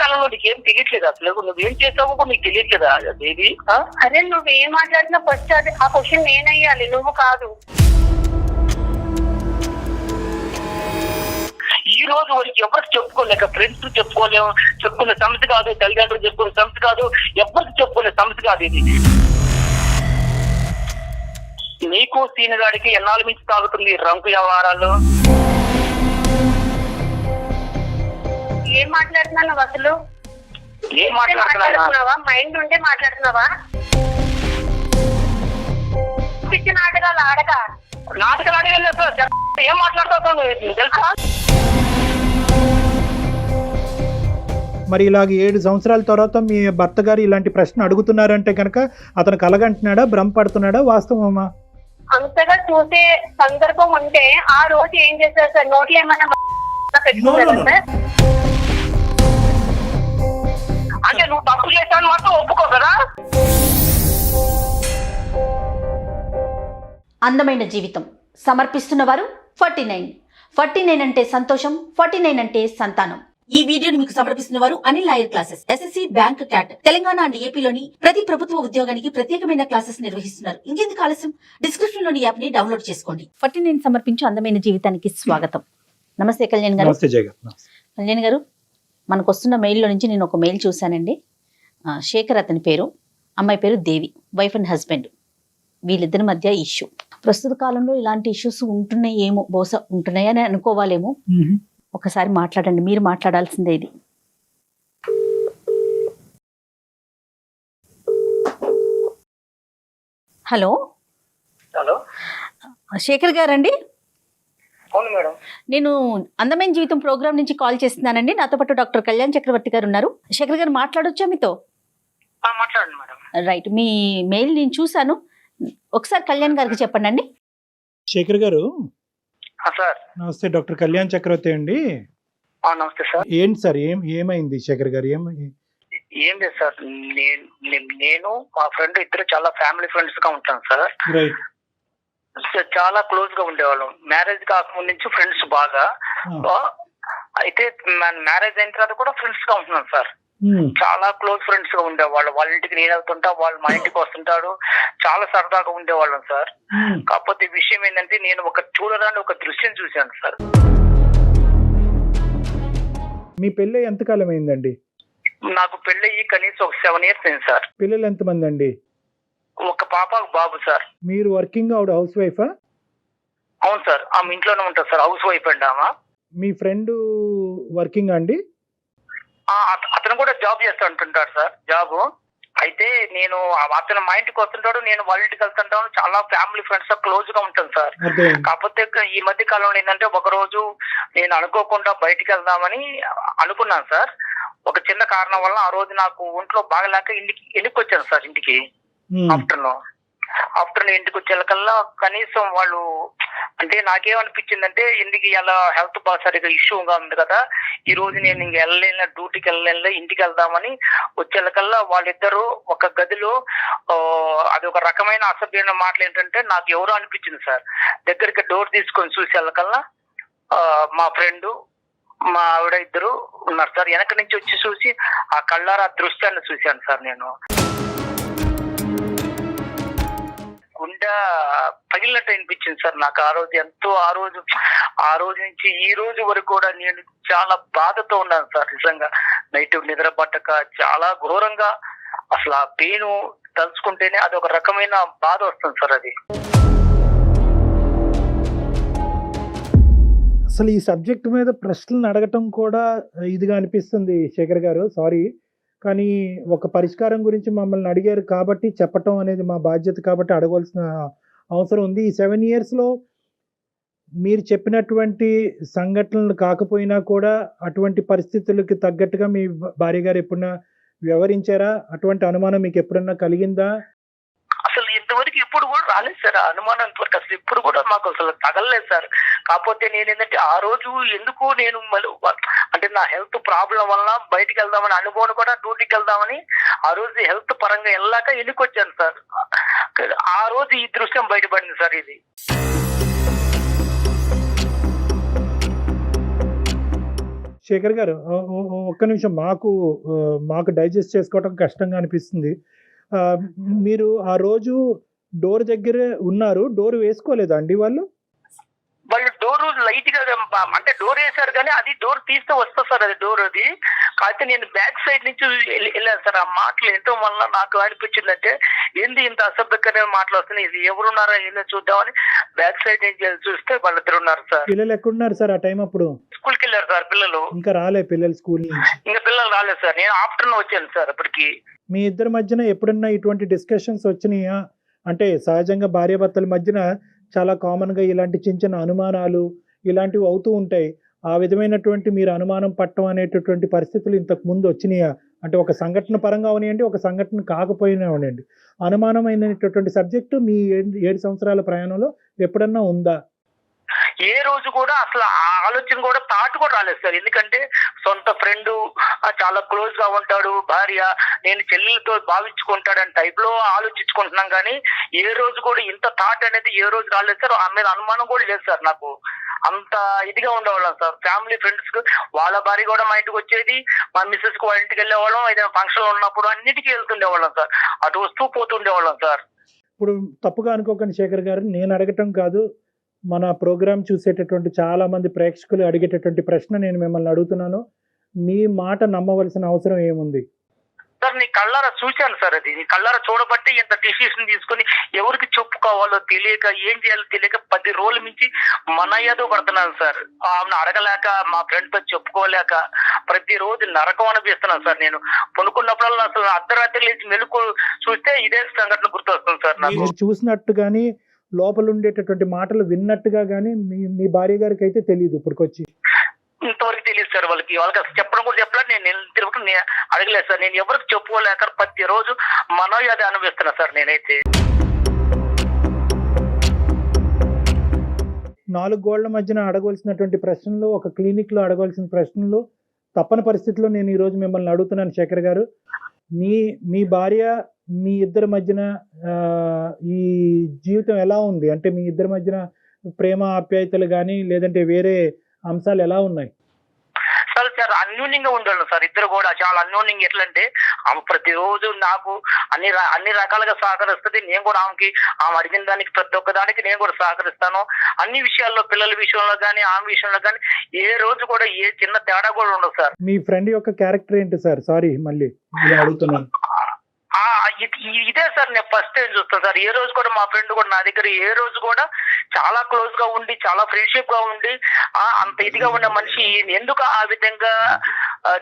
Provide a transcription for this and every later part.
కాలంలో నీకేం తెలియట్లేదు అసలు, నువ్వేం చేసావో కూడా నీకు తెలియట్లేదా బేబీ? అరే నువ్వేం మాట్లాడినా ఫస్ట్ అది ఆ క్వశ్చన్ నేనయ్యాలి, నువ్వు కాదు. ఈ రోజు వరకు ఎవరికి చెప్పుకోలేక, ఫ్రెండ్స్ చెప్పుకోలేము, చెప్పుకునే సమస్య కాదు, తల్లిదండ్రులు చెప్పుకునే సమస్య కాదు, ఎవరికి చెప్పుకునే సమస్య కాదు ఇది. నీకు సీనగాడికి ఎన్నాళ్ళ నుంచి తాగుతుంది రంకు వ్యవహారాలు? ఏం మాట్లాడుతున్నావు అసలు? ఏం మాట్లాడుతున్నావా? మైండ్ ఉంటే మాట్లాడుతున్నావా? పిచ్చి నాటకాలు ఆడక నాటకాలు అడిగే ఏం మాట్లాడుతావు తెలుసా? మరి ఇలాగ 7 సంవత్సరాల తర్వాత మీ భర్త గారు ఇలాంటి ప్రశ్న అడుగుతున్నారంటే కనుక అతను కలగంటున్నాడా, భ్రమపడుతున్నాడా, వాస్తవమా? అంతగా చూసే సందర్భం ఉంటే ఆ రోజు ఏం చేశారు సార్? నోట్లో ఏమన్నా పెట్టుకున్నారా సార్? అంటే నువ్వు తప్పు చేశాను మాత్రం ఒప్పుకో కదా. అందమైన జీవితం సమర్పిస్తున్న వారు 49 అంటే సంతోషం, 49 అంటే సంతానం. ఈ వీడియోని మీకు సమర్పిస్తున్న వారు Anil lawyer classes, SSC, bank, cat, Telangana and ఏపీలోని ప్రతి ప్రభుత్వ ఉద్యోగానికి ప్రత్యేకమైన క్లాసెస్ నిర్వహిస్తున్నారు. ఇంకెందుకు ఆలస్యం, డిస్క్రిప్షన్ లోని యాప్ ని డౌన్లోడ్ చేసుకోండి. 49 సమర్పించు అందమైన జీవితానికి స్వాగతం. నమస్తే కళ్యాణ్ గారు. కళ్యాణ్ గారు, మనకు వస్తున్న మెయిల్లో నుంచి నేను ఒక మెయిల్ చూశానండి. శేఖర్ అతని పేరు, అమ్మాయి పేరు దేవి, వైఫ్ అండ్ హస్బెండ్. వీళ్ళిద్దరి మధ్య ఇష్యూ. ప్రస్తుత కాలంలో ఇలాంటి ఇష్యూస్ ఉంటున్నాయేమో, బహుశా ఉంటున్నాయని అనుకోవాలేమో. ఒకసారి మాట్లాడండి, మీరు మాట్లాడాల్సిందే ఇది. హలో హలో, శేఖర్ గారండి? అవును మేడం. నేను అందమైన జీవితం ప్రోగ్రామ్ నుంచి కాల్ చేస్తున్నానండి. నాతో పాటు డాక్టర్ కళ్యాణ్ చక్రవర్తి గారు ఉన్నారు. శేఖర్ గారు మాట్లాడొచ్చా మీతో? మాట్లాడండి మేడం. రైట్, మీ మెయిల్ నేను చూశాను, ఒకసారి కళ్యాణ్ గారికి చెప్పండి అండి. శేఖర్ గారు సార్ నమస్తే, డాక్టర్ కళ్యాణ్ చక్రవర్తి అండి. నమస్తే సార్. ఏంటి సార్, ఏమైంది శేఖర్ గారు? ఏం లేదు సార్, నేను మా ఫ్రెండ్ ఇద్దరు చాలా ఫ్యామిలీ ఫ్రెండ్స్ గా ఉంటాం సార్. రైట్. చాలా క్లోజ్ గా ఉండేవాళ్ళం. మ్యారేజ్ కాకముందు నుంచి ఫ్రెండ్స్ బాగా. అయితే మ్యారేజ్ అయిన తర్వాత కూడా ఫ్రెండ్స్ గా ఉంటున్నాం సార్. చాలా క్లోజ్ ఫ్రెండ్స్ గా ఉండేవాళ్ళు. వాళ్ళ ఇంటికి నేను వెళ్తుంటా, వాళ్ళు మా ఇంటికి వస్తుంటాడు. చాలా సరదాగా ఉండేవాళ్ళం సార్. కాకపోతే విషయం ఏంటంటే, నేను ఒక చూడరాని ఒక దృశ్యం చూశాను సార్. మీ పెళ్ళి ఎంతకాలం అయిందండి? నాకు పెళ్ళయి కనీసం ఒక 7 years అయింది సార్. పిల్లలు ఎంతమంది అండి? ఒక పాప, ఒక బాబు సార్. మీరు వర్కింగ్, ఆవిడ హౌస్ వైఫా? అవును సార్, ఆమె ఇంట్లోనే ఉంటుంది సార్, హౌస్ వైఫ్ అండి ఆమె. మీ ఫ్రెండ్ వర్కింగ్ అండి? అతను కూడా జాబ్ చేస్తూ ఉంటుంటాడు సార్, జాబ్. అయితే నేను అతను మా ఇంటికి వస్తుంటాడు, నేను వాళ్ళ ఇంటికి వెళ్తుంటాను. చాలా ఫ్యామిలీ ఫ్రెండ్స్ క్లోజ్ గా ఉంటాను సార్. కాకపోతే ఈ మధ్య కాలంలో ఏంటంటే, ఒక రోజు నేను అనుకోకుండా బయటికి వెళ్దామని అనుకున్నాను సార్. ఒక చిన్న కారణం వల్ల ఆ రోజు నాకు ఒంట్లో బాగలేక ఇంటికి వచ్చాను సార్. ఇంటికి ఆఫ్టర్నూన్ ఇంటికి వచ్చేకల్లా కనీసం వాళ్ళు, అంటే నాకేమనిపించిందంటే, ఎందుకు ఇలా హెల్త్ బాగా సరిగా ఇష్యూగా ఉంది కదా, ఈ రోజు నేను ఇంక వెళ్ళలేను, డ్యూటీకి వెళ్ళలేను, ఇంటికి వెళ్దామని వచ్చేకల్లా వాళ్ళిద్దరూ ఒక గదిలో, అది ఒక రకమైన అసభ్యమైన మాటలు ఏంటంటే, నాకు ఎవరో అనిపించింది సార్. దగ్గరికి డోర్ తీసుకొని చూసేకల్లా మా ఫ్రెండ్, మా ఆవిడ ఇద్దరు ఉన్నారు సార్. వెనక నుంచి వచ్చి చూసి ఆ కళ్ళారా దృశ్యాన్ని చూశాను సార్. నేను గుండె పగిలినట్టు అనిపించింది సార్ నాకు ఆ రోజు. ఎంతో ఆ రోజు నుంచి ఈ రోజు వరకు కూడా నేను చాలా బాధతో ఉన్నాను సార్. నిజంగా నైట్ నిద్ర పట్టక చాలా ఘోరంగా, అసలు ఆ పెయిన్ తలుచుకుంటేనే అది ఒక రకమైన బాధ వస్తుంది సార్. అది అసలు ఈ సబ్జెక్ట్ మీద ప్రశ్నలు అడగటం కూడా ఇదిగా అనిపిస్తుంది శేఖర్ గారు, సారీ. కానీ ఒక పరిష్కారం గురించి మమ్మల్ని అడిగారు కాబట్టి చెప్పటం అనేది మా బాధ్యత, కాబట్టి అడగవలసిన అవసరం ఉంది. ఈ 7 yearsలో మీరు చెప్పినటువంటి సంఘటనలు కాకపోయినా కూడా అటువంటి పరిస్థితులకి తగ్గట్టుగా మీ భార్య గారు ఎప్పుడన్నా వ్యవహరించారా? అటువంటి అనుమానం మీకు ఎప్పుడన్నా కలిగిందా? అసలు ఇంతవరకు ఇప్పుడు కూడా రాలేదు సార్ ఆ అనుమానం. ఇంతవరకు అసలు ఇప్పుడు కూడా మాకు అసలు తగలలేదు సార్. కాకపోతే నేను ఏంటంటే, ఆ రోజు ఎందుకు నేను అంటే నా హెల్త్ ప్రాబ్లం వల్ల బయటికి వెళ్దామని అనుకోని కూడా, డ్యూటీకి వెళ్దామని ఆ రోజు హెల్త్ పరంగా వెళ్ళాక ఇంటికి వచ్చాను సార్. ఆ రోజు ఈ దృశ్యం బయటపడింది సార్. ఇది శేఖర్ గారు ఒక్క నిమిషం, మాకు డైజెస్ట్ చేసుకోవటం కష్టంగా అనిపిస్తుంది. మీరు ఆ రోజు డోర్ దగ్గరే ఉన్నారు, డోర్ వేసుకోలేదా అండి వాళ్ళు? వాళ్ళు డోర్ లైట్ గా అంటే డోర్ వేసారు కానీ అది డోర్ తీస్తే వస్తా సార్, అది డోర్ అది కాకపోతే నేను బ్యాక్ సైడ్ నుంచి వెళ్ళాను సార్. ఆ మాటలు ఎంతో వల్ల నాకు అనిపించిందంటే ఏంది ఇంత అసభ్యకరమైన మాటలు వస్తున్నాయి, ఇది ఎవరున్నారా ఏందో చూద్దామని బ్యాక్ సైడ్ నుంచి చూస్తే వాళ్ళిద్దరు ఉన్నారు సార్. పిల్లలు ఎక్కడున్నారు సార్ ఆ టైం అప్పుడు? స్కూల్కి వెళ్ళారు సార్ పిల్లలు. ఇంకా రాలే పిల్లలు స్కూల్ నుంచి? ఇంకా పిల్లలు రాలేదు సార్, నేను ఆఫ్టర్నూన్ వచ్చాను సార్ అప్పటికి. మీ ఇద్దరి మధ్యన ఎప్పుడన్నా ఇటువంటి డిస్కషన్స్ వచ్చినాయా? అంటే సహజంగా భార్యాభర్తల మధ్యన చాలా కామన్ గా ఇలాంటి చిన్న చిన్న అనుమానాలు ఇలాంటివి అవుతూ ఉంటాయి. ఆ విధమైనటువంటి మీరు అనుమానం పట్టడం అనేటటువంటి పరిస్థితులు ఇంతకు ముందు వచ్చినాయా? అంటే ఒక సంఘటన పరంగా అవనివ్వండి, ఒక సంఘటన కాకపోయినా అవనండి, అనుమానమైనటువంటి సబ్జెక్టు మీ 7 సంవత్సరాల ప్రయాణంలో ఎప్పుడన్నా ఉందా? ఏ రోజు కూడా అసలు ఆ ఆలోచన కూడా థాట్ కూడా రాలేదు సార్. ఎందుకంటే సొంత ఫ్రెండ్, చాలా క్లోజ్ గా ఉంటాడు, భార్య నేను చెల్లెలతో భావించుకుంటాడని టైప్ లో ఆలోచించుకుంటున్నాం కానీ ఏ రోజు కూడా ఇంత థాట్ అనేది ఏ రోజు రాలేదు సార్. ఆమె మీద అనుమానం కూడా లేదు సార్. నాకు అంత ఇదిగా ఉండేవాళ్ళం సార్. ఫ్యామిలీ ఫ్రెండ్స్ కు వాళ్ళ భార్య కూడా మా ఇంటికి వచ్చేది, మా మిస్సెస్ కు వాళ్ళ ఇంటికి వెళ్ళేవాళ్ళం, ఏదైనా ఫంక్షన్ ఉన్నప్పుడు అన్నిటికీ వెళ్తుండేవాళ్ళం సార్. అటు వస్తూ పోతుండేవాళ్ళం సార్. ఇప్పుడు తప్పుగా అనుకోకండి శేఖర్ గారు, నేను అడగటం కాదు, మన ప్రోగ్రామ్ చూసేటటువంటి చాలా మంది ప్రేక్షకులు అడిగేటటువంటి ప్రశ్న నేను మిమ్మల్ని అడుగుతున్నాను. మీ మాట నమ్మవలసిన అవసరం ఏముంది సార్? నీ కళ్ళారా చూశాను సార్, అది నీ కళ్ళారా చూడబట్టి ఇంత డిసిషన్ తీసుకుని ఎవరికి చెప్పుకోవాలో తెలియక ఏం చేయాలో తెలియక 10 రోజుల నుంచి మనయ్యదో పడుతున్నాను సార్. ఆమెను అడగలేక, మా ఫ్రెండ్ తో చెప్పుకోలేక ప్రతిరోజు నరకం అనిపిస్తున్నాను సార్. నేను కొనుక్కున్నప్పుడల్లా అసలు అర్ధరాత్రి లేచి మెలకు చూస్తే ఇదే సంఘటన గుర్తొస్తుంది సార్ నాకు. మీరు చూసినట్టు కానీ లోపల ఉండేటటువంటి మాటలు విన్నట్టుగా కానీ మీ భార్య గారికి అయితే తెలియదు ఇప్పటికొచ్చి? ఇంతవరకు తెలియదు సార్. వాళ్ళకి అసలు చెప్పడం కూడా చెప్పలేదు. నేను తిరుగుతూ అడగలేదు సార్. నేను ఎవరికి చెప్పుకోలేక ప్రతిరోజు మనోయాది అనిపిస్తున్నా సార్ నేనైతే. 4 గోళ్ల మధ్యన అడగవలసినటువంటి ప్రశ్నలు, ఒక క్లినిక్ లో అడగవలసిన ప్రశ్నలు తప్పని పరిస్థితిలో నేను ఈరోజు మిమ్మల్ని అడుగుతున్నాను శేఖర్ గారు. మీ భార్య మీ ఇద్దరి మధ్యన ఈ జీవితం ఎలా ఉంది? అంటే మీ ఇద్దరి మధ్యన ప్రేమ ఆప్యాయతలు కానీ లేదంటే వేరే అంశాలు ఎలా ఉన్నాయి? సార్ అన్యోన్యంగా ఉండేవాళ్ళం సార్. ఇద్దరు కూడా చాలా అన్యోన్యంగా. ఎట్లా అంటే ఆమె ప్రతిరోజు నాకు అన్ని రకాలుగా సహకరిస్తుంది. నేను కూడా ఆమె అడిగిన దానికి ప్రతి ఒక్క దానికి నేను కూడా సహకరిస్తాను. అన్ని విషయాల్లో, పిల్లల విషయంలో కానీ ఆమె విషయంలో కానీ ఏ రోజు కూడా ఏ చిన్న తేడా కూడా ఉండదు సార్. మీ ఫ్రెండ్ యొక్క క్యారెక్టర్ ఏంటి సార్? సారీ మళ్ళీ అడుగుతున్నాను. ఇదే సార్ నేను ఫస్ట్ టైం చూస్తాను సార్. ఏ రోజు కూడా మా ఫ్రెండ్ కూడా నా దగ్గర ఏ రోజు కూడా చాలా క్లోజ్ గా ఉండి, చాలా ఫ్రెండ్షిప్ గా ఉండి, అంత ఇదిగా ఉన్న మనిషి ఎందుకు ఆ విధంగా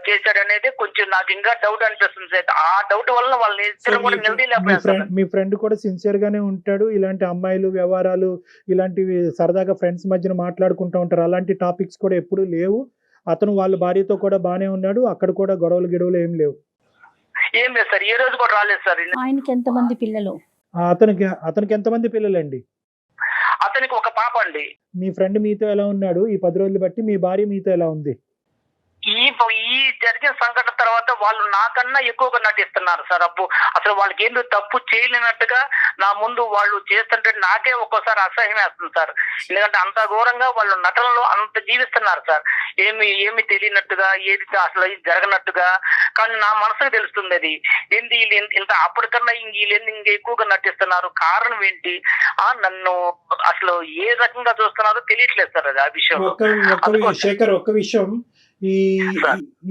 చేశాడనేది కొంచెం నాకు ఇంకా డౌట్ అనిపిస్తుంది సార్. ఆ డౌట్ వల్ల వాళ్ళని ఇద్దరు కూడా నిలదీయలేకపోయారు. మీ ఫ్రెండ్ కూడా సిన్సియర్ గానే ఉంటాడు. ఇలాంటి అమ్మాయిలు వ్యవహారాలు ఇలాంటివి సరదాగా ఫ్రెండ్స్ మధ్యన మాట్లాడుకుంటూ ఉంటారు. అలాంటి టాపిక్స్ కూడా ఎప్పుడు లేవు. అతను వాళ్ళ భార్యతో కూడా బానే ఉన్నాడు. అక్కడ కూడా గొడవలు ఏం లేవు. ఏం లేదు సార్, ఏ రోజు కూడా రాలేదు సార్. ఆయనకి ఎంతమంది పిల్లలు? అతనికి ఎంతమంది పిల్లలండి? అతనికి ఒక పాప అండి. మీ ఫ్రెండ్ మీతో ఎలా ఉన్నాడు ఈ 10 రోజులు బట్టి? మీ భార్య మీతో ఎలా ఉంది? ఈ జరిగిన సంఘటన తర్వాత వాళ్ళు నాకన్నా ఎక్కువగా నటిస్తున్నారు సార్. అసలు వాళ్ళకి ఏందో తప్పు చేయలేనట్టుగా నా ముందు వాళ్ళు చేస్తుంటే నాకే ఒక్కోసారి అసహ్యం వేస్తుంది సార్. ఎందుకంటే అంత ఘోరంగా వాళ్ళు నటనలో అంత జీవిస్తున్నారు సార్. ఏమి తెలియనట్టుగా, ఏది అసలు జరగనట్టుగా. కానీ నా మనసుకు తెలుస్తుంది అది ఏంటి ఇంత అప్పటికన్నా వీళ్ళు ఇంకా ఎక్కువగా నటిస్తున్నారు, కారణం ఏంటి, నన్ను అసలు ఏ రకంగా చూస్తున్నారో తెలియట్లేదు సార్. అది ఆ విషయం. శేఖర్, ఒక్క విషయం,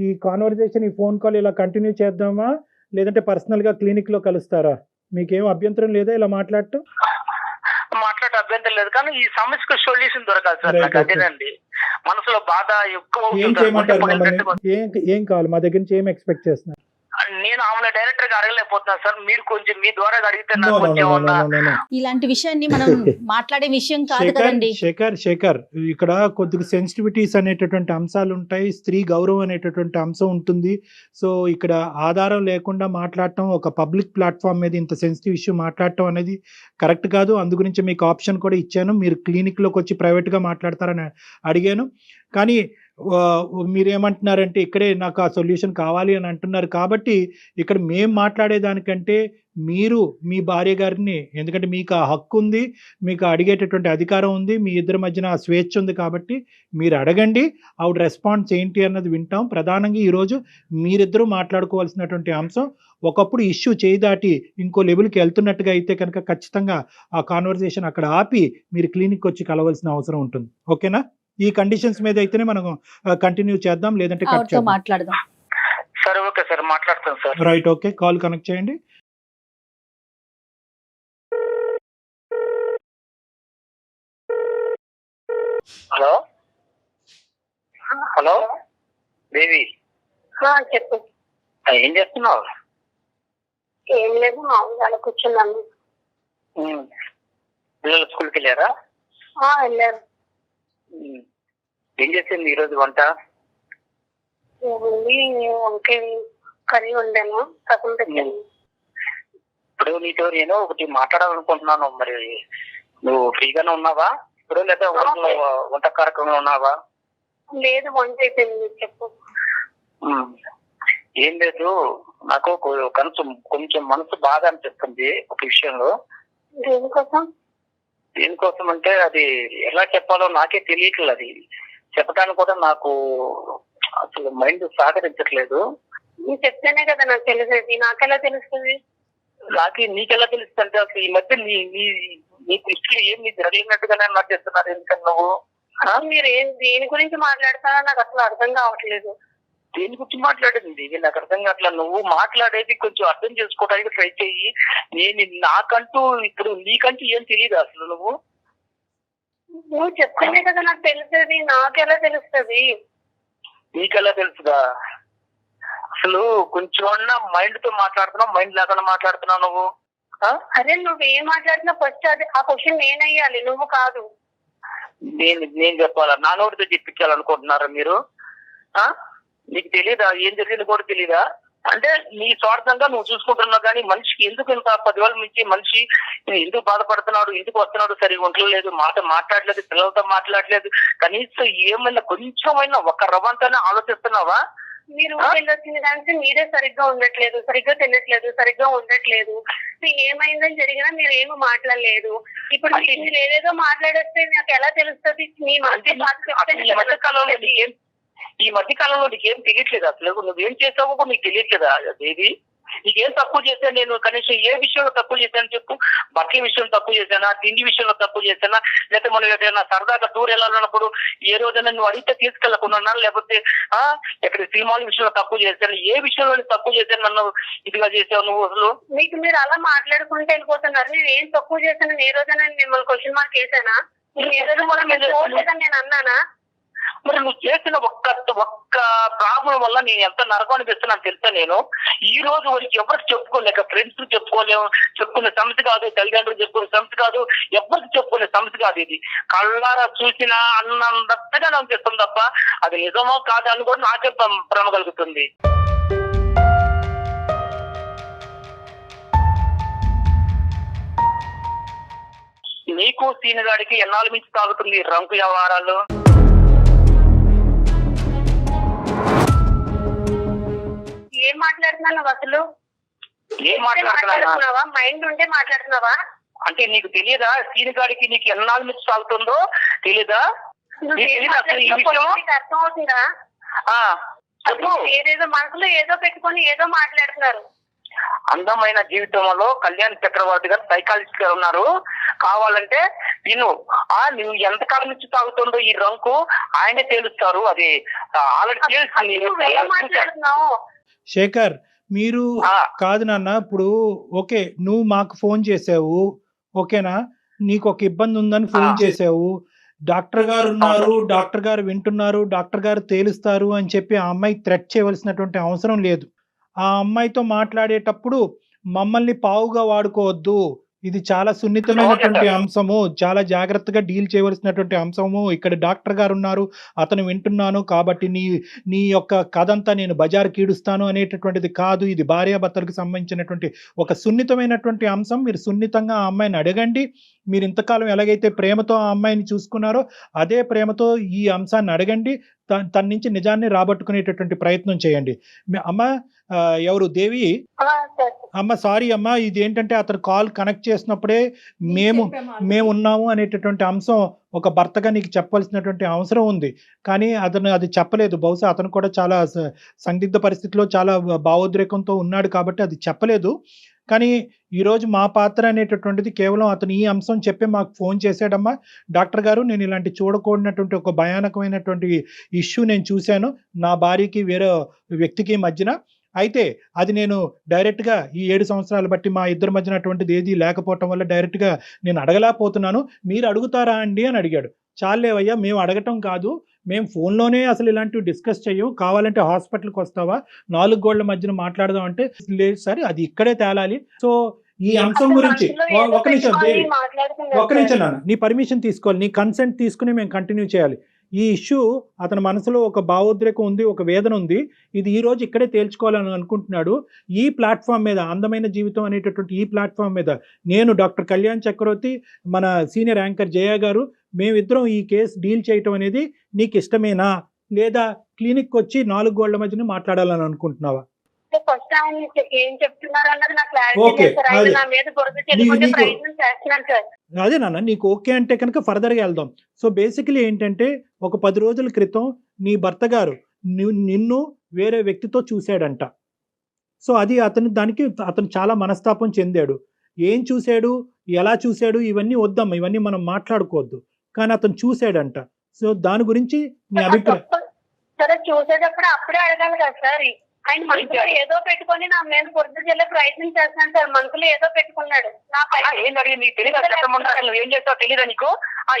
ఈ కాన్వర్జేషన్, ఈ ఫోన్ కాల్ ఇలా కంటిన్యూ చేద్దామా లేదంటే పర్సనల్ గా క్లినిక్ లో కలుస్తారా? మీకేం అభ్యంతరం లేదా ఇలా మాట్లాడటం? మాట్లాడే అభ్యంతరం లేదు, కానీ ఈ సమస్యకు సొల్యూషన్ దొరకాలి సార్. నాకు అదేనండి మనసులో బాధ ఎక్కువ. ఏం కావాలి మా దగ్గర నుంచి? ఏం ఎక్స్పెక్ట్ చేస్తున్నారు? నేను ఆమె డైరెక్టర్ గా అడగలేకపోతున్నాను సార్. మీరు కొంచెం మీ ద్వారా అడిగితే నాకు కొంచెం ఇలాంటి విషయాన్ని మనం మాట్లాడే విషయం కాదు కదండి. శేఖర్, ఇక్కడ కొద్దిగా సెన్సిటివిటీస్ అనేటటువంటి అంశాలు ఉంటాయి, స్త్రీ గౌరవం అనేటటువంటి అంశం ఉంటుంది. సో ఇక్కడ ఆధారం లేకుండా మాట్లాడటం, ఒక పబ్లిక్ ప్లాట్ఫామ్ మీద ఇంత సెన్సిటివ్ ఇష్యూ మాట్లాడటం అనేది కరెక్ట్ కాదు. అందు గురించి మీకు ఆప్షన్ కూడా ఇచ్చాను, మీరు క్లినిక్ లోకి వచ్చి ప్రైవేట్ గా మాట్లాడతారని అడిగాను. కానీ మీరేమంటున్నారంటే ఇక్కడే నాకు ఆ సొల్యూషన్ కావాలి అని అంటున్నారు కాబట్టి ఇక్కడ మేము మాట్లాడేదానికంటే మీరు మీ భార్య గారిని, ఎందుకంటే మీకు ఆ హక్కు ఉంది, మీకు అడిగేటటువంటి అధికారం ఉంది, మీ ఇద్దరి మధ్యన ఆ స్వేచ్ఛ ఉంది కాబట్టి మీరు అడగండి, ఆవిడ రెస్పాన్స్ ఏంటి అన్నది వింటాం. ప్రధానంగా ఈరోజు మీరిద్దరూ మాట్లాడుకోవాల్సినటువంటి అంశం, ఒకప్పుడు ఇష్యూ చేయి దాటి ఇంకో లెవెల్కి వెళ్తున్నట్టుగా అయితే కనుక ఖచ్చితంగా ఆ కాన్వర్జేషన్ అక్కడ ఆపి మీరు క్లినిక్ వచ్చి కలవాల్సిన అవసరం ఉంటుంది. ఓకేనా? ఈ కండిషన్స్ మీద అయితేనే మనం కంటిన్యూ చేద్దాం, లేదంటే కట్ ఆవిడతో చేద్దాం. మాట్లాడదాం. సరే ఓకే సార్, మాట్లాడతాను sir. Right, okay, call connect చేయండి. హలో హలో దేవి, చెప్పు. ఏం చేస్తున్నావు? ఏం లేదు, మామూలుగా కూర్చున్నాను. పిల్లలు స్కూల్కి వెళ్ళారా? వెళ్ళారు. ఏం చేసింది ఈరోజు వంట? ఏముంది, వంకాయ కర్రీ వండాను, రసం పెట్టాను. ఇప్పుడు నీతో నేను ఒకటి మాట్లాడాలనుకుంటున్నాను. మరి నువ్వు ఫ్రీగానే ఉన్నావా ఇప్పుడు, లేదా వంట కార్యక్రమంలో ఉన్నావా? లేదు, వంట అయిపోయింది. చెప్పు. ఏం లేదు, నాకు కొంచెం మనసు బాధ అనిపిస్తుంది ఒక విషయంలో. దేనికోసం? దేనికోసం అంటే అది ఎలా చెప్పాలో నాకే తెలియట్లేదు. అది చెప్పడానికి కూడా నాకు అసలు మైండ్ సహకరించట్లేదు. నువ్వు చెప్తేనే కదా నాకు తెలిసేది, నాకెలా తెలుస్తుంది? నీకెలా తెలుస్తుంది అంటే అసలు ఈ మధ్య నీ దృష్టిలో ఏం నీ జరగలేనట్టుగానే నాకు చెప్తున్నారు. ఎందుకని నువ్వు మీరు దేని గురించి మాట్లాడతారో నాకు అసలు అర్థం కావట్లేదు. దేని గురించి మాట్లాడేది ఇది నాకు అర్థం కావట్లేదు. నువ్వు మాట్లాడేది కొంచెం అర్థం చేసుకోవడానికి ట్రై చెయ్యి. నాకంటూ ఇప్పుడు నీకంటూ ఏం తెలియదు అసలు. నువ్వు చెప్తేనే కదా నాకు తెలిసేది, నాకెలా తెలుస్తుంది? నీకెలా తెలుసుదా? అసలు కొంచెం మైండ్ తో మాట్లాడుతున్నావు, మైండ్ లేకుండా మాట్లాడుతున్నావు నువ్వు. అరే నువ్వేం మాట్లాడినా ఫస్ట్ అది ఆ క్వశ్చన్ నేనయ్యాలి, నువ్వు కాదు. నేను చెప్పాలా? నా నోటితో చెప్పించాలనుకుంటున్నారా మీరు? నీకు తెలీదా ఏం జరిగింది కూడా తెలీదా? అంటే నీ స్వార్థంగా నువ్వు చూసుకుంటున్నావు, కానీ మనిషికి ఎందుకు ఇంత 10,000 నుంచి మనిషి ఎందుకు బాధపడుతున్నాడు, ఎందుకు వస్తున్నాడు, సరిగా ఉండలేదు, మాట్లాడలేదు, పిల్లలతో మాట్లాడలేదు, కనీసం ఏమైనా కొంచెమైనా ఒక రవంతైనా ఆలోచిస్తున్నావా? మీరు వెళ్ళొచ్చిన దానికి మీరే సరిగ్గా ఉండట్లేదు, సరిగ్గా తినట్లేదు, సరిగ్గా ఉండట్లేదు. ఏమైందని జరిగినా మీరు ఏమి మాట్లాడలేదు. ఇప్పుడు మీరు ఏదేదో మాట్లాడేస్తే నాకు ఎలా తెలుస్తుంది? మీ ఈ మధ్య కాలంలో నీకేం తెలియట్లేదు అసలు. నువ్వేం చేసావో నీకు తెలియట్లేదా దేవి? నీకేం తక్కువ చేశాను నేను? కనీసం ఏ విషయంలో తక్కువ చేశాను చెప్పు. బట్టల విషయంలో తక్కువ చేశానా, తిండి విషయంలో తక్కువ చేశానా, లేకపోతే మనం ఏదైనా సరదాగా టూర్ వెళ్ళాలన్నప్పుడు ఏ రోజైనా నువ్వు అడిగితే తీసుకెళ్లకుండా, లేకపోతే ఎక్కడ సినిమాల విషయంలో తక్కువ చేశాను, ఏ విషయంలో తక్కువ చేశాను నన్ను ఇదిగా చేసావు నువ్వు అసలు? మీకు మీరు అలా మాట్లాడుకుంటే వెళ్ళిపోతున్నారు. నేను ఏం తక్కువ చేశాను? ఏ రోజైనా మిమ్మల్ని క్వశ్చన్ మార్క్ వేసానా? నేను అన్నానా? మరి నువ్వు చేసిన ఒక్క ప్రాబ్లం వల్ల నేను ఎంత నరకం అనిపిస్తున్నాను తెలుసా? నేను ఈ రోజు వరకు ఎవరికి చెప్పుకోలేక, ఫ్రెండ్స్ చెప్పుకునే సమస్య కాదు, తల్లిదండ్రులు చెప్పుకునే సమస్య కాదు, ఎవరికి చెప్పుకునే సమస్య కాదు. ఇది కళ్ళారా చూసినా అన్నంతగా నాకు చెప్తుంది తప్ప అది నిజమో కాదు అని కూడా నాకే భ్రమ కలుగుతుంది. నీకు సీనిగాడికి ఎన్నాళ్ళ నుంచి తాగుతుంది రంకు వ్యవహారాలు? ఏం మాట్లాడుతున్నావు అసలు? ఏం మాట్లాడుతున్నావా? మైండ్ ఉంటే మాట్లాడుతున్నావా? అంటే నీకు తెలియదా సీనిగాడికి నీకు ఎన్నాళ్ళ నుంచి సాగుతుందో తెలీదా? అర్థం అవుతుందా? ఏదేదో మనసులో ఏదో పెట్టుకొని ఏదో మాట్లాడుతున్నారు. అందమైన జీవితంలో కళ్యాణ్ చక్రవర్తి గారు సైకాలజిస్ట్ గారు ఉన్నారు. కావాలంటే నువ్వు ఎంతకాలం నుంచి తాగుతుందో ఈ రంకు ఆయనే తేలుస్తారు. అది ఆల్రెడీ తెలుస్తుంది. శేఖర్, మీరు కాదు నాన్న, ఇప్పుడు ఓకే నువ్వు మాకు ఫోన్ చేసావు, ఓకేనా, నీకు ఒక ఇబ్బంది ఉందని ఫోన్ చేసావు, డాక్టర్ గారు ఉన్నారు, డాక్టర్ గారు వింటున్నారు, డాక్టర్ గారు తేలుస్తారు అని చెప్పి ఆ అమ్మాయి థ్రెట్ చేయవలసినటువంటి అవసరం లేదు. ఆ అమ్మాయితో మాట్లాడేటప్పుడు మమ్మల్ని పావుగా వాడుకోవద్దు, ఇది చాలా సున్నితమైనటువంటి అంశము, చాలా జాగ్రత్తగా డీల్ చేయవలసినటువంటి అంశము, ఇక్కడ డాక్టర్ గారు ఉన్నారు, అతను వింటున్నాను కాబట్టి నీ యొక్క కథంతా నేను బజారు కీడుస్తాను అనేటటువంటిది కాదు. ఇది భార్యాభర్తలకు సంబంధించినటువంటి ఒక సున్నితమైనటువంటి అంశం. మీరు సున్నితంగా ఆ అమ్మాయిని అడగండి. మీరు ఇంతకాలం ఎలాగైతే ప్రేమతో ఆ అమ్మాయిని చూసుకున్నారో అదే ప్రేమతో ఈ అంశాన్ని అడగండి. తన నుంచి నిజాన్ని రాబట్టుకునేటటువంటి ప్రయత్నం చేయండి. అమ్మ ఎవరు దేవి? సార్ అమ్మ సారీ అమ్మ, ఇది ఏంటంటే అతను కాల్ కనెక్ట్ చేసినప్పుడే మేము ఉన్నాము అనేటటువంటి అంశం ఒక భర్తగా నీకు చెప్పాల్సినటువంటి అవసరం ఉంది. కానీ అతను అది చెప్పలేదు. బహుశా అతను కూడా చాలా సందిగ్ధ పరిస్థితిలో చాలా భావోద్రేకంతో ఉన్నాడు కాబట్టి అది చెప్పలేదు. కానీ ఈరోజు మా పాత్ర అనేటటువంటిది కేవలం అతను ఈ అంశం చెప్పి మాకు ఫోన్ చేశాడమ్మా, డాక్టర్ గారు నేను ఇలాంటి చూడకూడనటువంటి ఒక భయానకమైనటువంటి ఇష్యూ నేను చూశాను నా భార్యకి వేరే వ్యక్తికి మధ్యన. అయితే అది నేను డైరెక్ట్గా ఈ 7 సంవత్సరాలు బట్టి మా ఇద్దరి మధ్యన అటువంటిది ఏది లేకపోవటం వల్ల డైరెక్ట్గా నేను అడగలేకపోతున్నాను, మీరు అడుగుతారా అండి అని అడిగాడు. చాలేవయ్యా, మేము అడగటం కాదు, మేము ఫోన్లోనే అసలు ఇలాంటివి డిస్కస్ చెయ్యం, కావాలంటే హాస్పిటల్కి వస్తావా 4 గోళ్ల మధ్యన మాట్లాడదాం అంటే లేదు సార్ అది ఇక్కడే తేలాలి. సో ఈ అంశం గురించి ఒక నిమిషం దేవి, ఒక్క నిమిషం నాన్న, నీ పర్మిషన్ తీసుకోవాలి, నీ కన్సెంట్ తీసుకుని మేము కంటిన్యూ చేయాలి. ఈ ఇష్యూ అతని మనసులో ఒక భావోద్రేకం ఉంది, ఒక వేదన ఉంది, ఇది ఈ రోజు ఇక్కడే తేల్చుకోవాలని అనుకుంటున్నాడు. ఈ ప్లాట్ఫామ్ మీద అందమైన జీవితం అనేటటువంటి ఈ ప్లాట్ఫామ్ మీద నేను డాక్టర్ కళ్యాణ్ చక్రవర్తి, మన సీనియర్ యాంకర్ జయ గారు, మేమిద్దరం ఈ కేసు డీల్ చేయటం అనేది నీకు ఇష్టమేనా, లేదా క్లినిక్ వచ్చి 4 గోళ్ల మధ్యన మాట్లాడాలని అనుకుంటున్నావా? ఫస్ట్ ఆయన ఏం చెప్తున్నారు అన్నది నాకు క్లారిటీ ఓకే, లేదు సార్. ఆయన నా మీద బురద చెల్లుకునే ప్రయత్నం చేస్తున్నాను సార్. అదే నాన్న, నీకు ఓకే అంటే కనుక ఫర్దర్గా వెళ్దాం. సో బేసికలీ ఏంటంటే ఒక 10 రోజుల క్రితం నీ భర్త గారు నిన్ను వేరే వ్యక్తితో చూశాడంట. సో అది అతను చాలా మనస్తాపం చెందాడు. ఏం చూశాడు, ఎలా చూశాడు, ఇవన్నీ వద్దమ్మా, ఇవన్నీ మనం మాట్లాడుకోవద్దు. కానీ అతను చూశాడంట. సో దాని గురించి నీ అభిప్రాయం? సరే చూసేటప్పుడు అప్పుడే అడగాలి కదా సార్. ఆయన మనసులో ఏదో పెట్టుకొని నా మీద బురద చెల్లే ప్రయత్నం చేస్తున్నాను సార్. మనసులో ఏదో పెట్టుకున్నాడు. ఏం జరిగింది నీకు తెలియదు, నువ్వు ఏం చేస్తావు తెలియదా నీకు?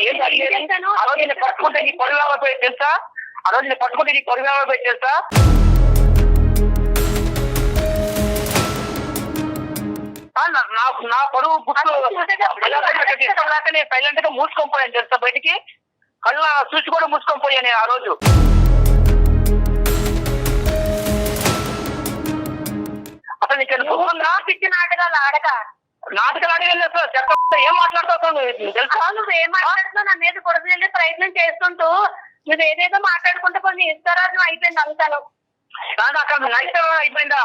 ఏం జరిగింది? ఆ రోజు నేను పట్టుకుంటే నీ పొరుగు పోయి తెలుసా? ఆ రోజు నేను పట్టుకుంటే నీ పొరుగు పోయి తెలుసా? నా పొరుగు గుర్తు నేను సైలెంట్ గా మూసుకొని పోయాను తెలుసా, బయటికి కళ్ళ చూసి కూడా మూసుకొని పోయాను ఆ రోజు. అసలు నీకు పిచ్చి నాటకాలు ఆడక నాటకాలు ఆడలేదు సార్. చెప్ప ఏం మాట్లాడుతావు తెలుసా? నువ్వు ఏం మాట్లాడుతున్నావు? నా మీద బురద చెల్లే ప్రయత్నం చేస్తుంటూ నువ్వు ఏదేదో మాట్లాడుకుంటే కొన్ని ఇస్తారాజం అయిపోయింది అంతాను. అక్కడ నైతం అయిపోయిందా?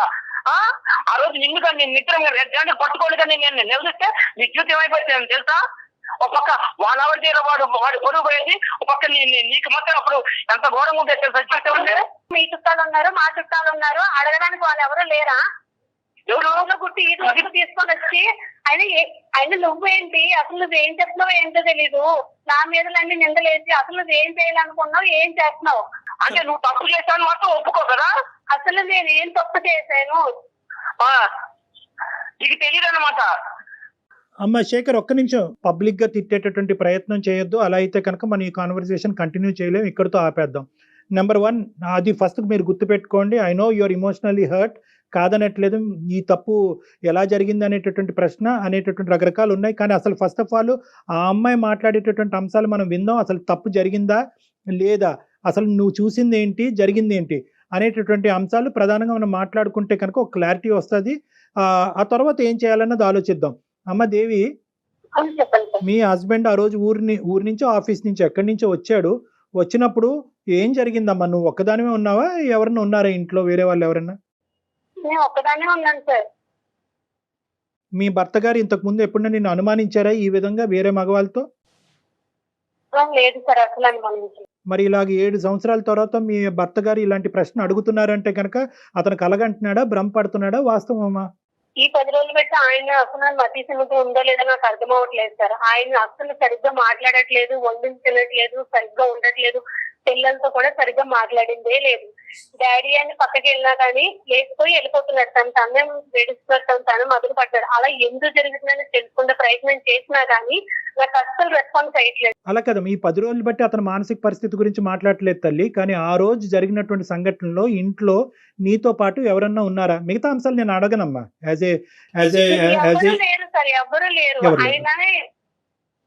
ఆ రోజు నిన్ను కానీ నేను నిద్రంగా రెడ్డి పట్టుకోండి కానీ నేను నిలదీస్తే నీ జీవితం అయిపోయింది తెలుసా? ఒక పక్క వాళ్ళ వాడు పొరుగు పోయేది, ఒక పక్క నీకు మాత్రం అప్పుడు ఎంత ఘోరంగా ఉంటే తెలుసా జీవితం అంటే. మీ చుట్టాలు ఉన్నారు, మా చుట్టాలు ఉన్నారు, అడగడానికి వాళ్ళు ఎవరు లేరా? ఎవరు గుట్టి ఈ రోజు తీసుకొని వచ్చి ఆయన నువ్వేంటి, అసలు నువ్వేం చెప్తున్నావు ఏంటో తెలీదు, నా మీద అన్ని నిందలేసి అసలు నువ్వేం చేయాలనుకున్నావు, ఏం చేస్తున్నావు అంటే నువ్వు తప్పు చేశాను మాత్రం ఒప్పుకో కదా. అసలు నేను ఏం తప్పు చేశాను నీకు తెలియదు అన్నమాట. అమ్మ శేఖర్, ఒక్క నిమిషం, పబ్లిక్ గా తిట్టేటటువంటి ప్రయత్నం చేయొద్దు. అలా అయితే కనుక మన ఈ కాన్వర్సేషన్ కంటిన్యూ చేయలేము, ఇక్కడితో ఆపేద్దాం. నెంబర్ 1, అది ఫస్ట్ మీరు గుర్తుపెట్టుకోండి. I know your emotionally hurt, కాదనట్లేదు. ఈ తప్పు ఎలా జరిగింది అనేటటువంటి ప్రశ్న అనేటటువంటి రకరకాలు ఉన్నాయి. కానీ అసలు ఫస్ట్ ఆఫ్ ఆల్ ఆ అమ్మాయి మాట్లాడేటటువంటి అంశాలు మనం విందాం. అసలు తప్పు జరిగిందా లేదా, అసలు నువ్వు చూసింది ఏంటి, జరిగింది ఏంటి అనేటటువంటి అంశాలు ప్రధానంగా మనం మాట్లాడుకుంటే కనుక ఒక క్లారిటీ వస్తుంది. ఆ తర్వాత ఏం చేయాలన్నది ఆలోచిద్దాం. అమ్మ దేవి, మీ హస్బెండ్ ఆ రోజు ఊరి నుంచి ఆఫీస్ నుంచి ఎక్కడి నుంచో వచ్చాడు. వచ్చినప్పుడు ఏం జరిగిందమ్మా? నువ్వు ఒక్కదానివే ఉన్నావా, ఎవరన్నా ఉన్నారా ఇంట్లో, వేరే వాళ్ళు ఎవరన్నా? నేను ఒక్కదానే ఉన్నాను సార్. మీ భర్త గారు ఇంతకు ముందు ఎప్పుడన్నా నిన్ను అనుమానించారా ఈ విధంగా వేరే మగవాళ్ళతో? లేదు సార్, అసలు అనుమానించి. మరి ఇలాగ 7 సంవత్సరాల తర్వాత మీ భర్త గారు ఇలాంటి ప్రశ్న అడుగుతున్నారంటే కనుక అతను కలగంటున్నాడా, భ్రమపడుతున్నాడా, వాస్తవమా? ఈ 10 రోజులు పెట్టి ఆయన అసలు మతి సినిమా ఉందో లేదో నాకు అర్థం అవ్వట్లేదు సార్. ఆయన అసలు సరిగ్గా మాట్లాడట్లేదు, వండించి తినట్లేదు, సరిగ్గా ఉండట్లేదు, పిల్లలతో కూడా సరిగ్గా మాట్లాడిందే లేదు. డాడీ అని పక్కకి వెళ్ళినా కానీ లేకపోయి వెళ్ళిపోతున్నాడు. తను వేడిస్తున్నాడు, తను మొదలు పడ్డాడు. అలా ఎందుకు జరుగుతుందని తెలుసుకునే ప్రయత్నం చేసినా కానీ నాకు అస్సలు రెస్పాన్స్ అయ్యట్లేదు. అలా కదా, ఈ 10 రోజులు బట్టి అతని మానసిక పరిస్థితి గురించి మాట్లాడట్లేదు తల్లి. కానీ ఆ రోజు జరిగినటువంటి సంఘటనలో ఇంట్లో నీతో పాటు ఎవరన్నా ఉన్నారా? మిగతా అంశాలు నేను అడగనమ్మా. లేరు సార్, ఎవరు లేరు. ఆయననే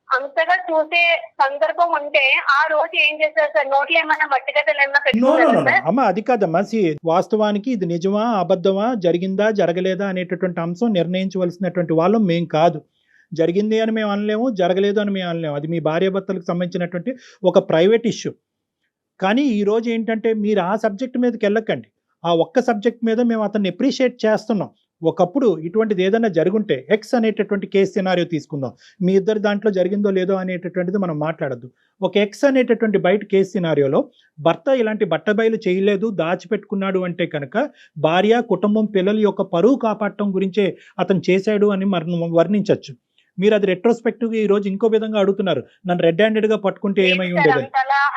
అంతగా చూసే సందర్భం ఉంటే ఆ రోజు ఏం చేశారు సార్? నోట్లు ఏమన్నా మట్టిగడ్డలు ఏమన్నా పెట్టుకున్నారా? అమ్మా అది కాదమ్మా, వాస్తవానికి ఇది నిజమా అబద్ధమా, జరిగిందా జరగలేదా అనేటటువంటి అంశం నిర్ణయించవలసినటువంటి వాళ్ళం మేం కాదు. జరిగింది అని మేము అనలేము, జరగలేదు అని మేము అనలేము. అది మీ భార్యాభర్తలకు సంబంధించినటువంటి ఒక ప్రైవేట్ ఇష్యూ. కానీ ఈరోజు ఏంటంటే మీరు ఆ సబ్జెక్ట్ మీదకి వెళ్ళకండి. ఆ ఒక్క సబ్జెక్ట్ మీద మేము అతన్ని అప్రిషియేట్ చేస్తున్నాం. ఒకప్పుడు ఇటువంటిది ఏదైనా జరుగుంటే ఎక్స్ అనేటటువంటి కేసు సినారియో తీసుకుందాం. మీ ఇద్దరు దాంట్లో జరిగిందో లేదో అనేటటువంటిది మనం మాట్లాడద్దు. ఒక ఎక్స్ అనేటటువంటి బయట కేసు సినారియోలో భర్త ఇలాంటి బట్టబయలు చేయలేదు, దాచిపెట్టుకున్నాడు అంటే కనుక భార్య, కుటుంబం, పిల్లల యొక్క పరువు కాపాడటం గురించే అతను చేశాడు అని వర్ణించవచ్చు. మీరు అది రెట్రోస్పెక్టివ్ గా ఈ రోజు ఇంకో విధంగా అడుగుతున్నారు, నన్ను రెడ్ హ్యాండెడ్ గా పట్టుకుంటే ఏమై ఉండేది.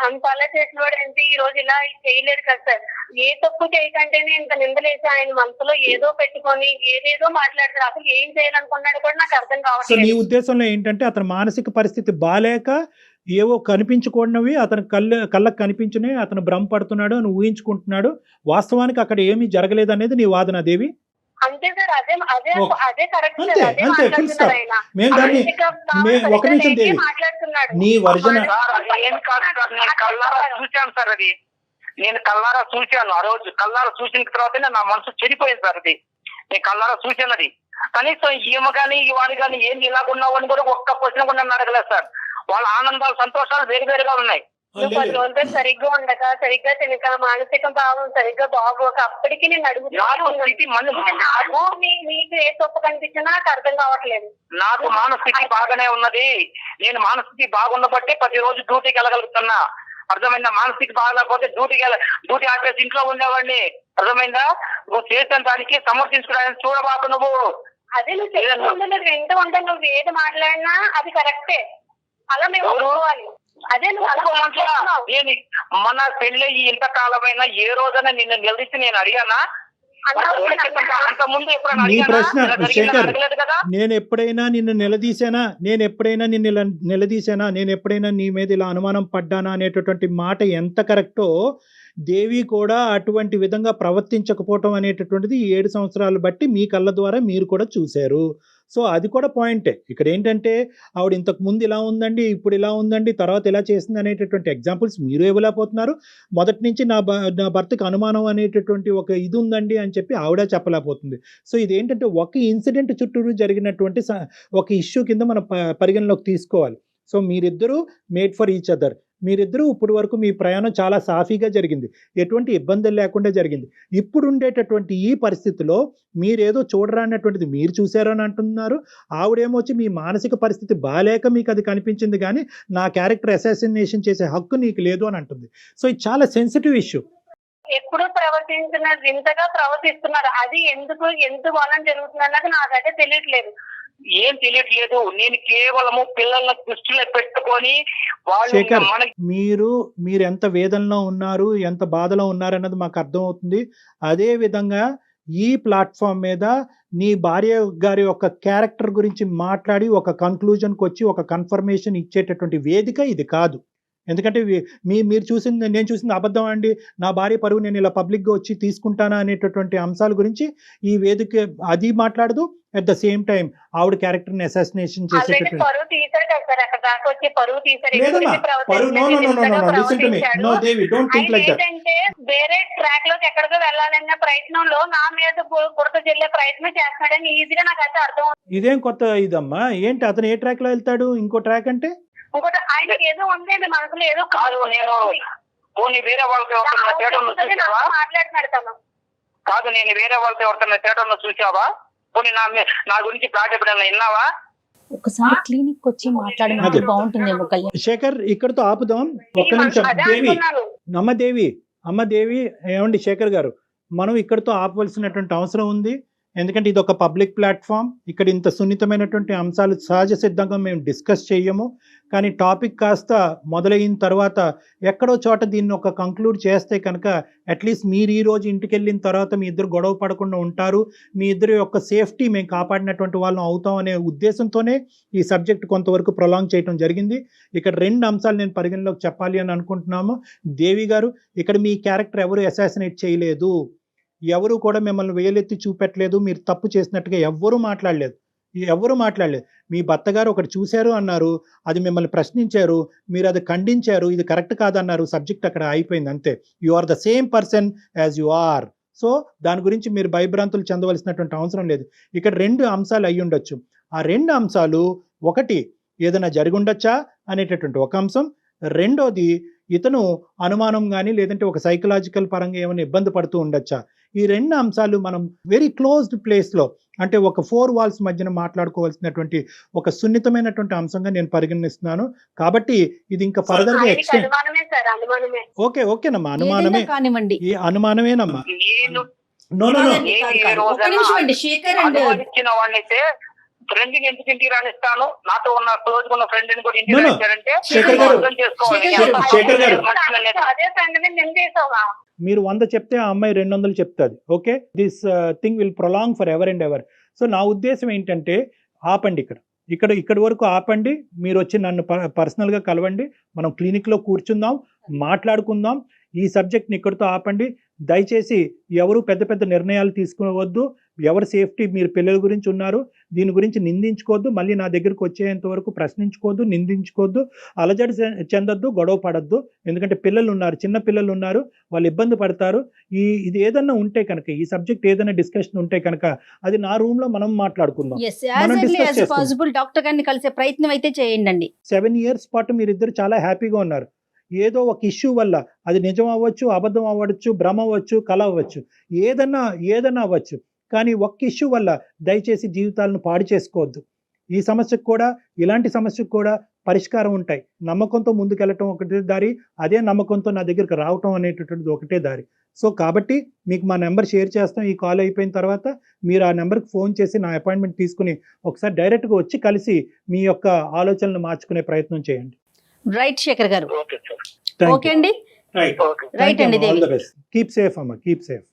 అంతలా చేసిన వాడు ఏంటి ఈ రోజు ఇలా చేయలేడు కదా సార్. ఏ తప్పు చేయకంటేనే ఇంత నిందలేసి ఆయన మనసులో ఏదో పెట్టుకొని ఏదేదో మాట్లాడతారు. అసలు ఏం చేయాలనుకున్నాడు కూడా నాకు అర్థం సో కావట్లేదు. నీ ఉద్దేశంలో ఏంటంటే అతని మానసిక పరిస్థితి బాలేక ఏవో కనిపించుకోనివి అతని కళ్ళకు కనిపించినవి అతను భ్రమపడుతున్నాడు అని ఊహించుకుంటున్నాడు. వాస్తవానికి అక్కడ ఏమీ జరగలేదు అనేది నీ వాదన దేవి. అంతే సార్, అదే అదే ఓ. అదే కరెక్ట్ అంతే, సార్. అదే అంతే, full మాట్లాడుతున్నారు stop. ఆయన. మేము దాన్ని ఒక నిమిషం దేవి, మాట్లాడుతున్నాడు. నీ వర్జన ఏం కాదు సార్, నేను కళ్ళారా చూశాను సార్. అది నేను కళ్ళారా చూశాను. ఆ రోజు కళ్ళారా చూసిన తర్వాతనే నా మనసు చెడిపోయింది సార్. అది నేను కళ్ళారా చూశాను. అది కనీసం ఈమె కానీ వాడు కానీ ఏంది ఇలాగున్నావు అని కూడా ఒక్క క్వశ్చన్ కూడా నన్ను అడగలేదు సార్. వాళ్ళ ఆనందాలు, సంతోషాలు వేరువేరుగా ఉన్నాయి. కొన్ని రోజులు సరిగ్గా ఉండక, సరిగ్గా తినక, మానసిక భావం సరిగ్గా బాగోక అప్పటికి నేను అడుగుతున్నాను. నీకు ఏ తప్పు కనిపించినా నాకు అర్థం కావట్లేదు. నాకు మానస్థితి బాగానే ఉన్నది. నేను మానస్థితి బాగున్నబట్టే ప్రతిరోజు డ్యూటీకి వెళ్ళగలుగుతున్నా. అర్థమైందా? మానస్థితి బాగాలేకపోతే డ్యూటీ ఆపేసి ఇంట్లో ఉండేవాడిని. అర్థమైందా? నువ్వు చేసిన దానికి సమర్థించుకోవడానికి చూడబాకు. నువ్వు అదే నువ్వు చెప్తుంటే నువ్వు వింటూ ఉంటే నువ్వు ఏది మాట్లాడినా అది కరెక్టే. అలా మేము ఒప్పుకోవాలి. అదే నువ్వు నేను మన పెళ్ళి ఇంతకాలమైనా ఏ రోజైనా నిన్ను నిలదీసి నేను అడిగానా? అంత ముందు నీ ప్రశ్న శేఖర్, నేను ఎప్పుడైనా నిన్ను నిలదీశానా, నేను ఎప్పుడైనా నీ మీద ఇలా అనుమానం పడ్డానా అనేటటువంటి మాట ఎంత కరెక్టో దేవి కూడా అటువంటి విధంగా ప్రవర్తించకపోవటం అనేటటువంటిది 7 సంవత్సరాలు బట్టి మీ కళ్ళ ద్వారా మీరు కూడా చూశారు. సో అది కూడా పాయింటే. ఇక్కడ ఏంటంటే ఆవిడ ఇంతకు ముందు ఇలా ఉందండి, ఇప్పుడు ఇలా ఉందండి, తర్వాత ఇలా చేసింది అనేటటువంటి ఎగ్జాంపుల్స్ మీరు ఇవ్వలేకపోతున్నారు. మొదటి నుంచి నా భర్తకు అనుమానం అనేటటువంటి ఒక ఇది ఉందండి అని చెప్పి ఆవిడ చెప్పలేకపోతుంది. సో ఇదేంటంటే ఒక ఇన్సిడెంట్ చుట్టూరు జరిగినటువంటి ఒక ఇష్యూ కింద మనం పరిగణలోకి తీసుకోవాలి. సో మీరిద్దరూ మేడ్ ఫర్ ఈచ్ అదర్. మీరిద్దరూ ఇప్పుడు వరకు మీ ప్రయాణం చాలా సాఫీగా జరిగింది, ఎటువంటి ఇబ్బందులు లేకుండా జరిగింది. ఇప్పుడు ఉండేటటువంటి ఈ పరిస్థితిలో మీరేదో చూడరా అన్నటువంటిది మీరు చూసారు అని అంటున్నారు. ఆవిడేమో వచ్చి మీ మానసిక పరిస్థితి బాలేక మీకు అది కనిపించింది కానీ నా క్యారెక్టర్ అసాసినేషన్ చేసే హక్కు నీకు లేదు అని అంటుంది. సో ఇది చాలా సెన్సిటివ్ ఇష్యూ. ఎప్పుడు ప్రవర్తించినారు, వింతగా ప్రవర్తిస్తున్నారు. అది ఎందుకు వలన జరుగుతుంది అన్నది నాకైతే తెలియట్లేదు. ఏం తెలియట్లేదు. నేను కేవలము పిల్లల దృష్టిలో పెట్టుకొని శేఖర్, మీరు ఎంత వేదనలో ఉన్నారు, ఎంత బాధలో ఉన్నారు అన్నది మాకు అర్థమవుతుంది. అదే విధంగా ఈ ప్లాట్ఫామ్ మీద నీ భార్య గారి యొక్క క్యారెక్టర్ గురించి మాట్లాడి ఒక కన్క్లూజన్కి వచ్చి ఒక కన్ఫర్మేషన్ ఇచ్చేటటువంటి వేదిక ఇది కాదు. ఎందుకంటే నేను చూసింది అబద్ధం అండి, నా భార్య పరువు నేను ఇలా పబ్లిక్గా వచ్చి తీసుకుంటానా అనేటటువంటి అంశాల గురించి ఈ వేదిక అది మాట్లాడదు. అట్ ద సేమ్ టైం ఆవిడ క్యారెక్టర్ని అసాసినేషన్ చేసేటటువంటి వేరే ట్రాక్ లోకి ఎక్కడికో వెళ్ళాలన్న ప్రయత్నంలో నా మీద బురద చెల్లే ప్రయత్నం చేస్తున్నాడని ఈజీగా నాకైతే అర్థం. ఇదేం కొత్త ఇదమ్మా, ఏంటి అతను ఏ ట్రాక్ లో వెళ్తాడు? ఇంకో ట్రాక్ అంటే ఇంకోటి ఆయనకి ఏదో ఉంది మనసులో, ఏదో కాదు. నేను వేరే వాళ్ళతో మాట్లాడుతున్నాడు తను. కాదు, నేను వేరే వాళ్ళతో ఎవరితో థియేటర్ లో చూసావా? పోనీ నా గురించి ప్లాట్ ఎప్పుడైనా విన్నావా? ఒకసారి క్లినిక్ వచ్చి మాట్లాడినట్టు బాగుంటుందేమో కళ్యాణ్. శేఖర్, ఇక్కడతో ఆపుదాం. ఒక్క నిమిషం దేవి, అమ్మ దేవి, ఏమండి శేఖర్ గారు, మనం ఇక్కడతో ఆపవలసినటువంటి అవసరం ఉంది. ఎందుకంటే ఇది ఒక పబ్లిక్ ప్లాట్ఫామ్. ఇక్కడ ఇంత సున్నితమైనటువంటి అంశాలు సహజ సిద్ధంగా మేము డిస్కస్ చేయము. కానీ టాపిక్ కాస్త మొదలైన తర్వాత ఎక్కడో చోట దీన్ని ఒక కంక్లూడ్ చేస్తే కనుక అట్లీస్ట్ మీరు ఈ రోజు ఇంటికి వెళ్ళిన తర్వాత మీ ఇద్దరు గొడవ పడకుండా ఉంటారు, మీ ఇద్దరు యొక్క సేఫ్టీ మేము కాపాడినటువంటి వాళ్ళం అవుతాం అనే ఉద్దేశంతోనే ఈ సబ్జెక్ట్ కొంతవరకు ప్రొలాంగ్ చేయడం జరిగింది. ఇక్కడ 2 అంశాలు నేను పరిగణలోకి చెప్పాలి అని అనుకుంటున్నాము. దేవి గారు, ఇక్కడ మీ క్యారెక్టర్ ఎవరు అసాసినేట్ చేయలేదు, ఎవరు కూడా మిమ్మల్ని వేలెత్తి చూపెట్టలేదు, మీరు తప్పు చేసినట్టుగా ఎవ్వరూ మాట్లాడలేదు. మీ భర్త గారు ఒకటి చూశారు అన్నారు, అది మిమ్మల్ని ప్రశ్నించారు, మీరు అది ఖండించారు, ఇది కరెక్ట్ కాదన్నారు, సబ్జెక్ట్ అక్కడ అయిపోయింది, అంతే. You are the same person as you are. So దాని గురించి మీరు భయభ్రాంతులు చెందవలసినటువంటి అవసరం లేదు. ఇక్కడ 2 అంశాలు అయి ఉండొచ్చు. ఆ 2 అంశాలు, ఒకటి ఏదైనా జరిగి ఉండొచ్చా అనేటటువంటి ఒక అంశం, రెండోది ఇతను అనుమానం కానీ లేదంటే ఒక సైకలాజికల్ పరంగా ఏమైనా ఇబ్బంది పడుతూ ఉండొచ్చా? ఈ 2 అంశాలు మనం వెరీ క్లోజ్డ్ ప్లేస్లో, అంటే ఒక 4 వాల్స్ మధ్యన మాట్లాడుకోవాల్సినటువంటి ఒక సున్నితమైనటువంటి అంశంగా నేను పరిగణిస్తున్నాను. కాబట్టి ఇది ఇంకా ఫర్దర్ గా ఆయనకి ఎక్స్టెండ్. అనుమానమే సార్, అనుమానమే. ఓకేనమ్మా, అనుమానమే, ఏదైనా కానివ్వండి. ఈ అనుమానమేనమ్మా. నేను నో కాదండి, కాదు. ఒక్క నిమిషం అండి, శేఖర్ అండ్ అనుమానించిన వాడిని అయితే ఫ్రెండ్ ని ఎందుకు ఇంటికి రానిస్తాను? నాతో ఉన్న క్లోజ్ ఉన్న ఫ్రెండ్ ని కూడా ఇంటికి No, no. రానిస్తారంటే శేఖర్ గారు, అర్థం చేసుకోవాలి. శేఖర్ గారు. అదే ఫ్రెండ్ ని నిన్న చేసావా? మీరు 100 చెప్తే ఆ అమ్మాయి 200 చెప్తుంది. Okay, this thing will prolong for ever and ever. So నా ఉద్దేశం ఏంటంటే ఆపండి, ఇక్కడి వరకు ఆపండి. మీరు వచ్చి నన్ను పర్సనల్గా కలవండి, మనం క్లినిక్లో కూర్చుందాం, మాట్లాడుకుందాం. ఈ సబ్జెక్ట్ని ఇక్కడితో ఆపండి. దయచేసి ఎవరు పెద్ద పెద్ద నిర్ణయాలు తీసుకోవద్దు. ఎవరి సేఫ్టీ, మీరు పిల్లల గురించి ఉన్నారు, దీని గురించి నిందించుకోవద్దు. మళ్ళీ నా దగ్గరకు వచ్చేంత వరకు ప్రశ్నించుకోవద్దు, నిందించుకోవద్దు, అలజడి చెందొద్దు, గొడవ పడద్దు. ఎందుకంటే పిల్లలు ఉన్నారు, చిన్న పిల్లలు ఉన్నారు, వాళ్ళు ఇబ్బంది పడతారు. ఇది ఏదన్నా ఉంటే కనుక, ఈ సబ్జెక్ట్ ఏదైనా డిస్కషన్ ఉంటే కనుక అది నా రూమ్ లో మనం మాట్లాడుకుందాం. పాసిబుల్ డాక్టర్ గారిని కలిసే ప్రయత్నం అయితే చేయండి. 7 years పాటు మీరిద్దరు చాలా హ్యాపీగా ఉన్నారు. ఏదో ఒక ఇష్యూ వల్ల, అది నిజం అవ్వచ్చు, అబద్ధం అవ్వచ్చు, భ్రమ అవ్వచ్చు, కళ అవ్వచ్చు, ఏదన్నా అవ్వచ్చు, కానీ ఒక్క ఇష్యూ వల్ల దయచేసి జీవితాలను పాడు చేసుకోవద్దు. ఈ సమస్యకు కూడా, ఇలాంటి సమస్యకు కూడా పరిష్కారం ఉంటాయి. నమ్మకంతో ముందుకెళ్ళటం ఒకటే దారి, అదే నమ్మకంతో నా దగ్గరికి రావటం అనేటటువంటిది ఒకటే దారి. సో కాబట్టి మీకు మా నెంబర్ షేర్ చేస్తాం. ఈ కాల్ అయిపోయిన తర్వాత మీరు ఆ నెంబర్కి ఫోన్ చేసి నా అపాయింట్మెంట్ తీసుకుని ఒకసారి డైరెక్ట్గా వచ్చి కలిసి మీ యొక్క ఆలోచనలు మార్చుకునే ప్రయత్నం చేయండి. రైట్ శేఖర్ గారు, ఓకే సార్. ఓకే అండి, రైట్ అండి దేవి. కీప్ సేఫ్ అమ్మా, కీప్ సేఫ్.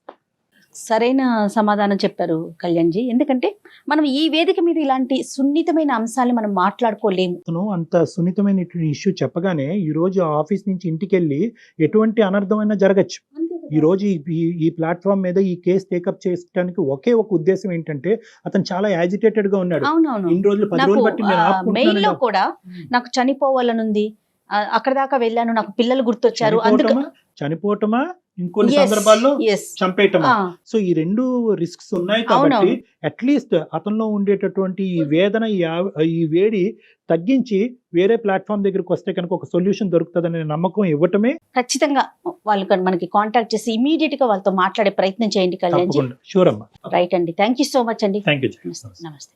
సరైన సమాధానం చెప్పారు కళ్యాణ్ జీ. ఎందుకంటే మనం ఈ వేదిక మీద ఇలాంటి సున్నితమైన అంశాలు మనం మాట్లాడుకోలేము. అంత సున్నితమైన ఇష్యూ చెప్పగానే ఈ రోజు ఆఫీస్ నుంచి ఇంటికి వెళ్ళి ఎటువంటి అనర్థమైనా జరగచ్చు. ఈ రోజు ఈ ప్లాట్ఫామ్ మీద ఈ కేసు టేకప్ చేయడానికి ఒకే ఒక ఉద్దేశం ఏంటంటే, అతను చాలా యాజిటేటెడ్ గా ఉన్నాడు. అవునవును, ఇన్ని రోజులు 10 రోజులు బట్టి మెయిల్ లో కూడా నాకు చనిపోవాలనుంది, అక్కడ దాకా వెళ్ళాను, నాకు పిల్లలు గుర్తొచ్చారు, చనిపోవటమా, ఇంకొన్ని సందర్భాల్లో చంపేయటమా. సో ఈ 2 రిస్క్స్ ఉన్నాయి కాబట్టి అట్లీస్ట్ అతనిలో ఉండేటటువంటి ఈ వేదన, ఈ వేడి తగ్గించి వేరే ప్లాట్ఫామ్ దగ్గరికి వస్తే కనుక ఒక సొల్యూషన్ దొరుకుతుందనే నమ్మకం ఇవ్వటమే. ఖచ్చితంగా వాళ్ళు మనకి కాంటాక్ట్ చేసి ఇమీడియట్ గా వాళ్ళతో మాట్లాడే ప్రయత్నం చేయండి కళ్యాణ్ జీ. షూర్ అమ్మా. రైట్ అండి, థ్యాంక్ యూ సో మచ్ అండి. నమస్తే.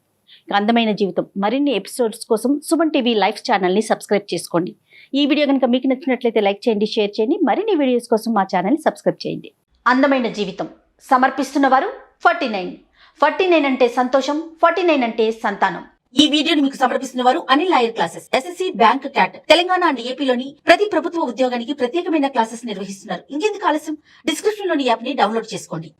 అందమైన జీవితం మరిన్ని ఎపిసోడ్స్ కోసం సుమన్ టీవీ లైవ్ ఛానల్ ని సబ్స్క్రైబ్ చేసుకోండి. ఈ వీడియో కనుక మీకు నచ్చినట్లయితే లైక్ చేయండి, షేర్ చేయండి. మరిన్ని వీడియోస్ కోసం మా ఛానల్ ని సబ్స్క్రైబ్ చేయండి. అందమైన జీవితం సమర్పిస్తున్న వారు 49 అంటే సంతోషం, 49 అంటే సంతానం. ఈ వీడియోని మీకు సమర్పిస్తున్న వారు Anil lawyer classes, SSC bank cat Telangana and ఏపీలోని ప్రతి ప్రభుత్వ ఉద్యోగానికి ప్రత్యేకమైన క్లాసెస్ నిర్వహిస్తున్నారు. ఇంకెందుకు ఆలస్యం, డిస్క్రిప్షన్ లోని యాప్ ని డౌన్లోడ్ చేసుకోండి.